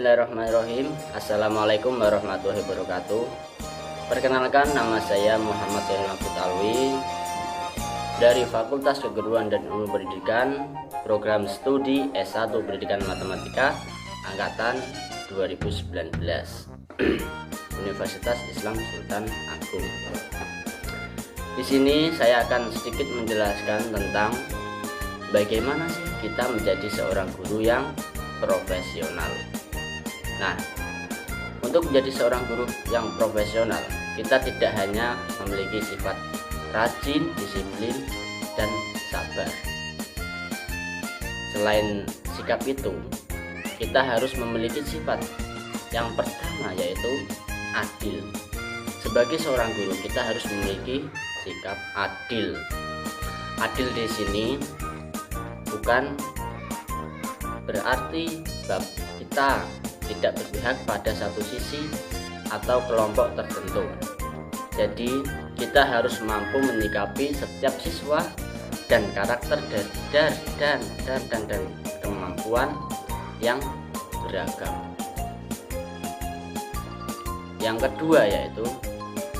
Bismillahirrahmanirrahim. Assalamualaikum warahmatullahi wabarakatuh. Perkenalkan, nama saya Muhammad Yonafit Alwi dari Fakultas Keguruan dan Ilmu Pendidikan, Program Studi S1 Pendidikan Matematika Angkatan 2019 Universitas Islam Sultan Agung. Di sini saya akan sedikit menjelaskan tentang bagaimana sih kita menjadi seorang guru yang profesional. Nah, untuk menjadi seorang guru yang profesional, kita tidak hanya memiliki sifat rajin, disiplin, dan sabar. Selain sikap itu, kita harus memiliki sifat yang pertama, yaitu adil. Sebagai seorang guru, kita harus memiliki sikap adil. Adil di sini bukan berarti kita tidak berpihak pada satu sisi atau kelompok tertentu. Jadi kita harus mampu menyikapi setiap siswa dan karakter dan kemampuan yang beragam. Yang kedua, yaitu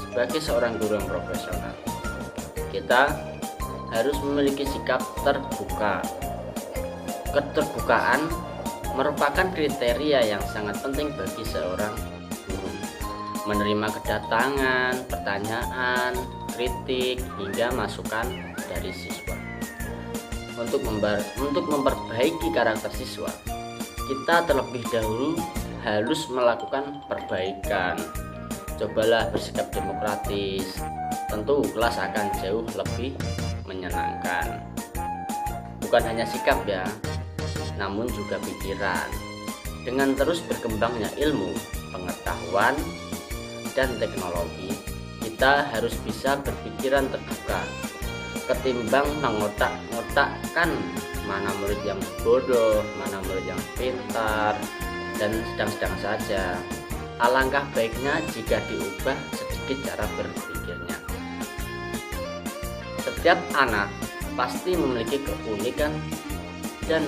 sebagai seorang guru yang profesional, kita harus memiliki sikap terbuka. Keterbukaan merupakan kriteria yang sangat penting bagi seorang guru. Menerima kedatangan, pertanyaan, kritik, hingga masukan dari siswa. Untuk memperbaiki karakter siswa, kita terlebih dahulu harus melakukan perbaikan. Cobalah bersikap demokratis, tentu kelas akan jauh lebih menyenangkan. Bukan hanya sikap ya, namun juga pikiran. Dengan terus berkembangnya ilmu, pengetahuan, dan teknologi, kita harus bisa berpikiran terbuka ketimbang mengotak-ngotakkan mana murid yang bodoh, mana murid yang pintar, dan sedang-sedang saja. Alangkah baiknya jika diubah sedikit cara berpikirnya. Setiap anak pasti memiliki keunikan dan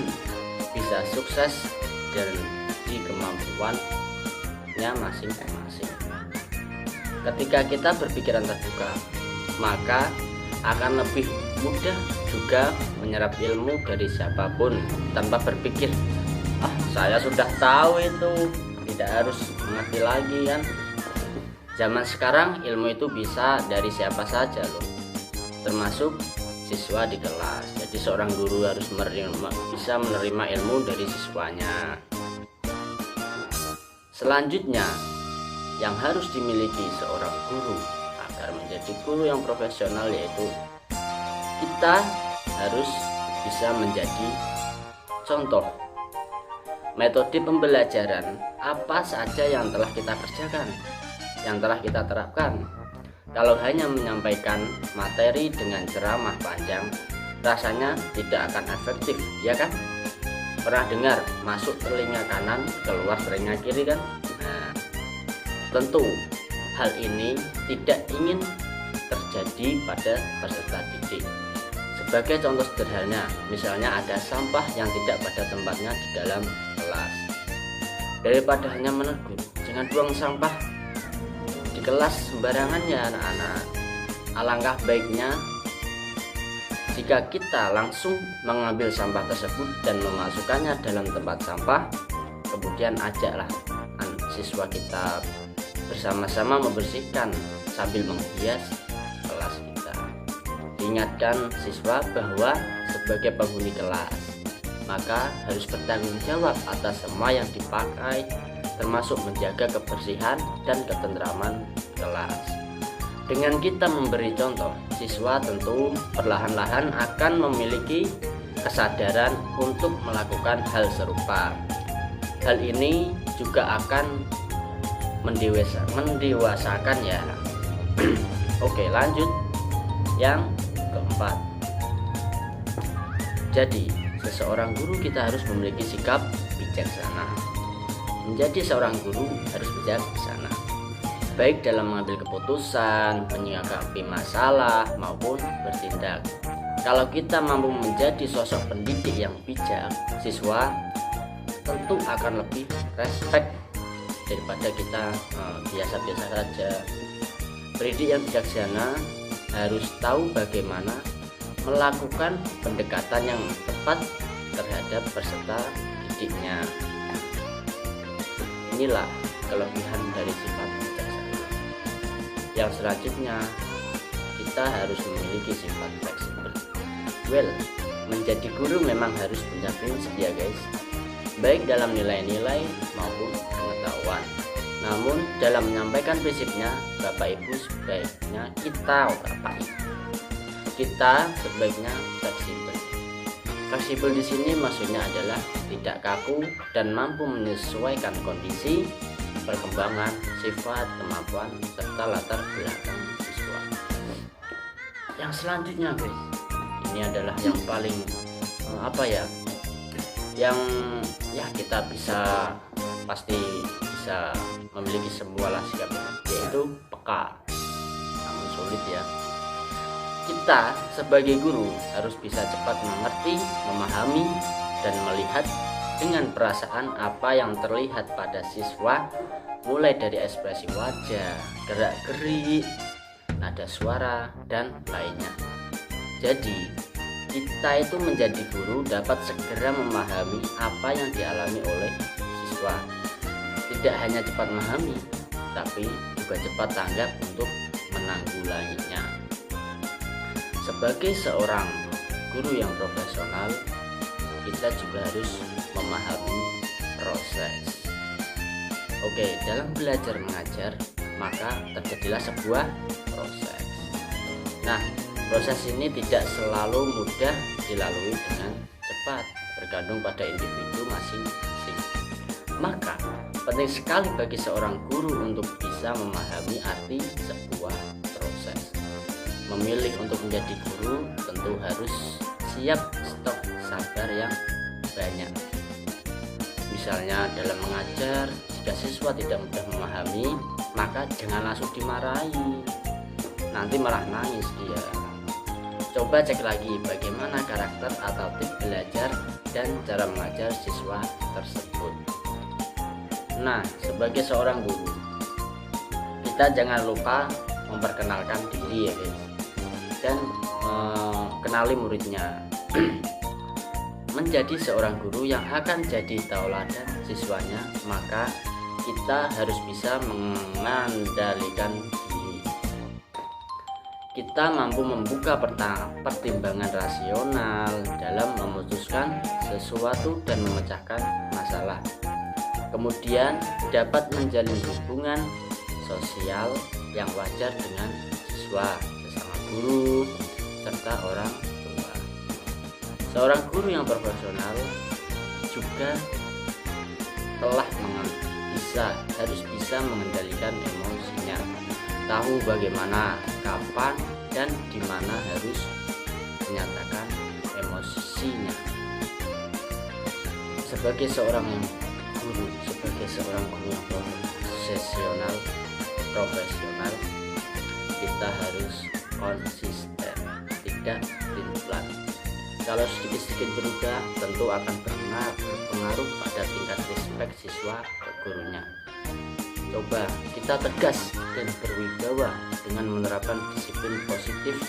bisa sukses di kemampuannya masing-masing. Ketika kita berpikiran terbuka, maka akan lebih mudah juga menyerap ilmu dari siapapun tanpa berpikir, saya sudah tahu itu, tidak harus mengerti lagi kan. Zaman sekarang ilmu itu bisa dari siapa saja loh, termasuk siswa di kelas. Jadi seorang guru harus bisa menerima ilmu dari siswanya. Selanjutnya, yang harus dimiliki seorang guru agar menjadi guru yang profesional, yaitu kita harus bisa menjadi contoh. Metode pembelajaran apa saja yang telah kita kerjakan, yang telah kita terapkan. Kalau hanya menyampaikan materi dengan ceramah panjang, rasanya tidak akan efektif, ya kan? Pernah dengar masuk telinga kanan, keluar telinga kiri kan? Nah, tentu hal ini tidak ingin terjadi pada peserta didik. Sebagai contoh sederhana, misalnya ada sampah yang tidak pada tempatnya di dalam kelas. Daripada hanya menegur, jangan buang sampah di kelas sembarangan ya anak-anak. Alangkah baiknya jika kita langsung mengambil sampah tersebut dan memasukkannya dalam tempat sampah, kemudian ajaklah siswa kita bersama-sama membersihkan sambil menghias kelas kita. Diingatkan siswa bahwa sebagai penghuni kelas, maka harus bertanggung jawab atas semua yang dipakai, termasuk menjaga kebersihan dan ketentraman kelas. Dengan kita memberi contoh, siswa tentu perlahan-lahan akan memiliki kesadaran untuk melakukan hal serupa. Hal ini juga akan mendewasakan ya. Oke, lanjut. Yang keempat, jadi seseorang guru kita harus memiliki sikap bijaksana. Menjadi seorang guru harus bijaksana, baik dalam mengambil keputusan, menyikapi masalah, maupun bertindak. Kalau kita mampu menjadi sosok pendidik yang bijak, siswa tentu akan lebih respect daripada kita biasa-biasa saja. Pendidik yang bijaksana harus tahu bagaimana melakukan pendekatan yang tepat terhadap peserta didiknya. Inilah kelebihan dari sifat bijaksana. Yang selanjutnya, kita harus memiliki sifat fleksibel. Menjadi guru memang harus punya prinsip ya guys, baik dalam nilai-nilai maupun pengetahuan. Namun dalam menyampaikan prinsipnya, Bapak Ibu sebaiknya kita sebaiknya fleksibel. Fleksibel di sini maksudnya adalah tidak kaku dan mampu menyesuaikan kondisi, perkembangan, sifat, kemampuan, serta latar belakang siswa. Yang selanjutnya guys, ini adalah yang paling yang kita pasti bisa memiliki semua lah sikapnya, yaitu peka. Namun sulit ya. Kita sebagai guru harus bisa cepat mengerti, memahami, dan melihat dengan perasaan apa yang terlihat pada siswa, mulai dari ekspresi wajah, gerak-gerik, nada suara, dan lainnya. Jadi kita itu menjadi guru dapat segera memahami apa yang dialami oleh siswa. Tidak hanya cepat memahami, tapi juga cepat tanggap untuk menanggulanginya. Sebagai seorang guru yang profesional, kita juga harus memahami proses. Oke, dalam belajar mengajar, maka terjadilah sebuah proses. Nah, proses ini tidak selalu mudah dilalui dengan cepat, bergantung pada individu masing-masing. Maka, penting sekali bagi seorang guru untuk bisa memahami arti sebuah proses. Memilih untuk menjadi guru tentu harus siap stok sabar yang banyak. Misalnya dalam mengajar, jika siswa tidak mudah memahami, maka jangan langsung dimarahi, nanti malah nangis dia. Coba cek lagi bagaimana karakter atau tip belajar dan cara mengajar siswa tersebut. Nah, sebagai seorang guru, kita jangan lupa memperkenalkan diri ya guys, dan kenali muridnya. Menjadi seorang guru yang akan jadi tauladan siswanya, maka kita harus bisa mengendalikan diri. Kita mampu membuka pertimbangan rasional dalam memutuskan sesuatu dan memecahkan masalah. Kemudian dapat menjalin hubungan sosial yang wajar dengan siswa, sesama guru, serta orang tua. Seorang guru yang profesional juga harus bisa mengendalikan emosinya, tahu bagaimana, kapan, dan di mana harus menyatakan emosinya. Sebagai seorang guru yang profesional, kita harus konsisten, tidak pelin-pelan. Kalau sedikit-sedikit berubah, tentu akan berpengaruh pada tingkat respek siswa ke gurunya. Coba kita tegas dan berwibawa dengan menerapkan disiplin positif.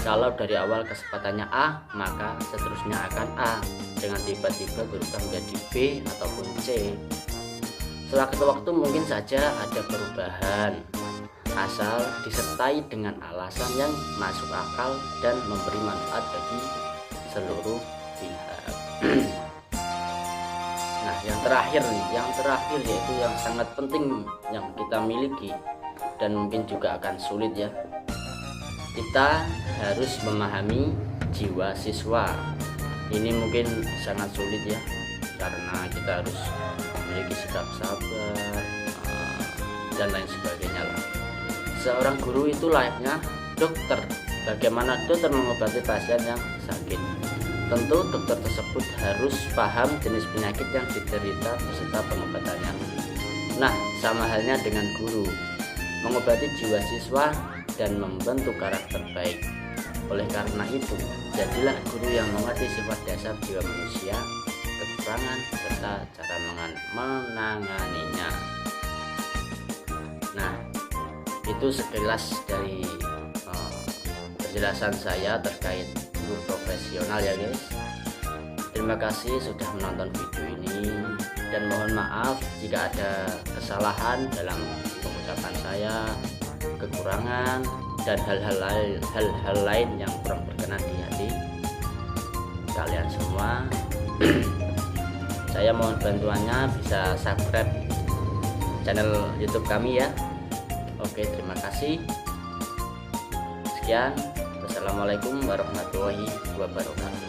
Kalau dari awal kesempatannya A, maka seterusnya akan A. Jangan tiba-tiba berubah menjadi B ataupun C. Sewaktu waktu mungkin saja ada perubahan, asal disertai dengan alasan yang masuk akal dan memberi manfaat bagi seluruh pihak. Nah, yang terakhir yaitu yang sangat penting yang kita miliki dan mungkin juga akan sulit ya. Kita harus memahami jiwa siswa. Ini mungkin sangat sulit ya, karena kita harus memiliki sikap sabar dan lain sebagainya lah. Seorang guru itu layaknya dokter. Bagaimana dokter mengobati pasien yang sakit? Tentu dokter tersebut harus paham jenis penyakit yang diderita beserta pengobatannya. Nah, sama halnya dengan guru, mengobati jiwa siswa dan membentuk karakter baik. Oleh karena itu, jadilah guru yang mengerti sifat dasar jiwa manusia, kekurangan serta cara menanganinya. Nah, itu sekilas dari penjelasan saya terkait guru profesional ya guys. Terima kasih sudah menonton video ini, dan mohon maaf jika ada kesalahan dalam pengucapan saya, kekurangan dan hal-hal lain yang kurang berkenan di hati kalian semua. Saya mohon bantuannya, bisa subscribe channel YouTube kami ya. Oke, terima kasih. Sekian. Wassalamualaikum warahmatullahi wabarakatuh.